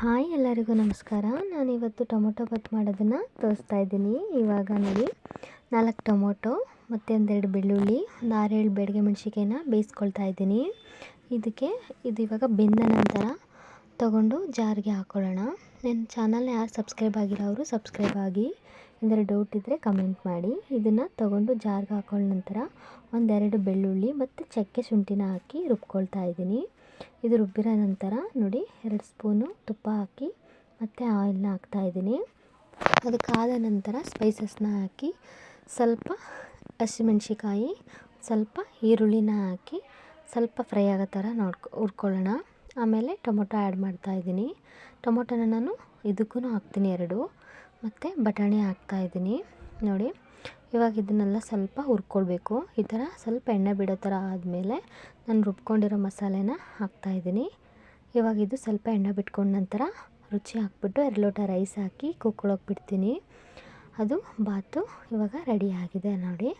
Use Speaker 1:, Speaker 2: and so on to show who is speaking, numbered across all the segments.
Speaker 1: Hi ಎಲ್ಲರಿಗೂ ನಮಸ್ಕಾರ. ನಾನಿವತ್ತು ಟೊಮೊಟೊ ಬಾತ್ ಮಾಡೋದನ್ನು ತೋರಿಸ್ತಾ ಇದ್ದೀನಿ. ಇವಾಗ ನೋಡಿ 4 ಟೊಮೊಟೊ ಮತ್ತು ಒಂದೆರಡು ಬೆಳ್ಳುಳ್ಳಿ, ಒಂದು 6-7 ಬೆಳಗ್ಗೆ ಮೆಣಸಿನ್ಕಾಯಿನ ಬೇಯಿಸ್ಕೊಳ್ತಾ ಇದ್ದೀನಿ. ಇದು ಇವಾಗ ಬೆಂದ ನಂತರ ತೊಗೊಂಡು ಜಾರಿಗೆ ಹಾಕ್ಕೊಳ್ಳೋಣ. ನನ್ನ ಚಾನಲ್ನ ಯಾರು ಸಬ್ಸ್ಕ್ರೈಬ್ ಆಗಿರೋರು ಸಬ್ಸ್ಕ್ರೈಬ್ ಆಗಿ, ಏನಾದರೂ ಡೌಟ್ ಇದ್ದರೆ ಕಮೆಂಟ್ ಮಾಡಿ. ಇದನ್ನು ತೊಗೊಂಡು ಜಾರಿಗೆ ಹಾಕೊಂಡ ನಂತರ ಒಂದೆರಡು ಬೆಳ್ಳುಳ್ಳಿ ಮತ್ತು ಚಕ್ಕೆ ಶುಂಠಿನ ಹಾಕಿ ರುಬ್ಕೊಳ್ತಾ ಇದ್ದೀನಿ. ಇದು ರುಬ್ಬಿರೋ ನಂತರ ನೋಡಿ 2 ಸ್ಪೂನು ತುಪ್ಪ ಹಾಕಿ ಮತ್ತು ಆಯಿಲ್ನ ಹಾಕ್ತಾಯಿದ್ದೀನಿ. ಅದಕ್ಕಾದ ನಂತರ ಸ್ಪೈಸಸ್ನ ಹಾಕಿ ಸ್ವಲ್ಪ ಹಸಿಮೆಣ್ಸಿಕಾಯಿ, ಸ್ವಲ್ಪ ಈರುಳ್ಳಿನ ಹಾಕಿ ಸ್ವಲ್ಪ ಫ್ರೈ ಆಗೋ ಥರ ಹುರ್ಕೊಳ್ಳೋಣ. ಆಮೇಲೆ ಟೊಮೊಟೊ ಆ್ಯಡ್ ಮಾಡ್ತಾಯಿದ್ದೀನಿ. ಟೊಮೊಟೊನ ನಾನು ಇದಕ್ಕೂ ಹಾಕ್ತೀನಿ 2 ಮತ್ತು ಬಟಾಣಿ ಹಾಕ್ತಾಯಿದ್ದೀನಿ. ನೋಡಿ ಇವಾಗ ಇದನ್ನೆಲ್ಲ ಸ್ವಲ್ಪ ಹುರ್ಕೊಳ್ಬೇಕು. ಈ ಥರ ಸ್ವಲ್ಪ ಎಣ್ಣೆ ಬಿಡೋ ಥರ ಆದಮೇಲೆ ನಾನು ರುಬ್ಕೊಂಡಿರೋ ಮಸಾಲೆನ ಹಾಕ್ತಾಯಿದ್ದೀನಿ. ಇವಾಗ ಇದು ಸ್ವಲ್ಪ ಎಣ್ಣೆ ಬಿಟ್ಕೊಂಡ ನಂತರ ರುಚಿ ಹಾಕ್ಬಿಟ್ಟು 2 ಲೋಟ ರೈಸ್ ಹಾಕಿ ಕುಕ್ಕೊಳ್ಳೋಕೆ ಬಿಡ್ತೀನಿ. ಅದು ಬಾತು ಇವಾಗ ರೆಡಿ ಆಗಿದೆ ನೋಡಿ.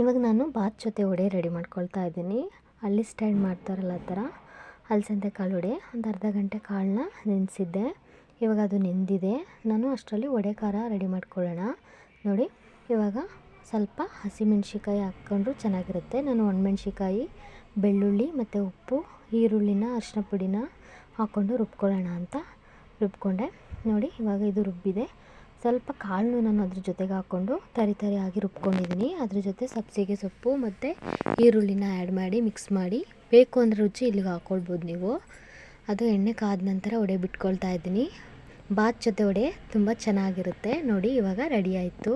Speaker 1: ಇವಾಗ ನಾನು ಬಾತ್ ಜೊತೆ ವಡೆ ರೆಡಿ ಮಾಡ್ಕೊಳ್ತಾ ಇದ್ದೀನಿ. ಹಳ್ಳಿ ಸ್ಟೈಲ್ ಮಾಡ್ತಾರಲ್ಲ ಆ ಥರ ಅಲಸಂದೆ ಕಾಳು ವಡೆ. ಒಂದು ಅರ್ಧ ಗಂಟೆ ಕಾಳನ್ನ ನೆನೆಸಿದ್ದೆ. ಇವಾಗ ಅದು ನೆಂದಿದೆ. ನಾನು ಅಷ್ಟರಲ್ಲಿ ವಡೆ ಖಾರ ರೆಡಿ ಮಾಡ್ಕೊಳ್ಳೋಣ. ನೋಡಿ ಇವಾಗ ಸ್ವಲ್ಪ ಹಸಿಮೆಣ್ಸಿಕಾಯಿ ಹಾಕ್ಕೊಂಡ್ರು ಚೆನ್ನಾಗಿರುತ್ತೆ. ನಾನು ಒಣಮೆಣ್ಸಿಕಾಯಿ, ಬೆಳ್ಳುಳ್ಳಿ ಮತ್ತು ಉಪ್ಪು, ಈರುಳ್ಳಿನ, ಅರಿಶಿನ ಪುಡಿನ ಹಾಕ್ಕೊಂಡು ರುಬ್ಕೊಳ್ಳೋಣ ಅಂತ ರುಬ್ಕೊಂಡೆ. ನೋಡಿ ಇವಾಗ ಇದು ರುಬ್ಬಿದೆ. ಸ್ವಲ್ಪ ಕಾಳನ್ನು ನಾನು ಅದ್ರ ಜೊತೆಗೆ ಹಾಕ್ಕೊಂಡು ತರಿ ರುಬ್ಕೊಂಡಿದ್ದೀನಿ. ಅದ್ರ ಜೊತೆ ಸಬ್ಸಿಗೆ ಸೊಪ್ಪು ಮತ್ತು ಈರುಳ್ಳಿನ ಆ್ಯಡ್ ಮಾಡಿ ಮಿಕ್ಸ್ ಮಾಡಿ, ಬೇಕು ಅಂದರೆ ರುಚಿ ಇಲ್ಲಿಗೆ ಹಾಕ್ಕೊಳ್ಬೋದು ನೀವು. ಅದು ಎಣ್ಣೆ ಕಾದ ನಂತರ ವಡೆ ಬಿಟ್ಕೊಳ್ತಾ ಇದ್ದೀನಿ. ಬಾತ್ ಜೊತೆ ವಡೆ ತುಂಬ ಚೆನ್ನಾಗಿರುತ್ತೆ ನೋಡಿ. ಇವಾಗ ರೆಡಿ ಆಯಿತು.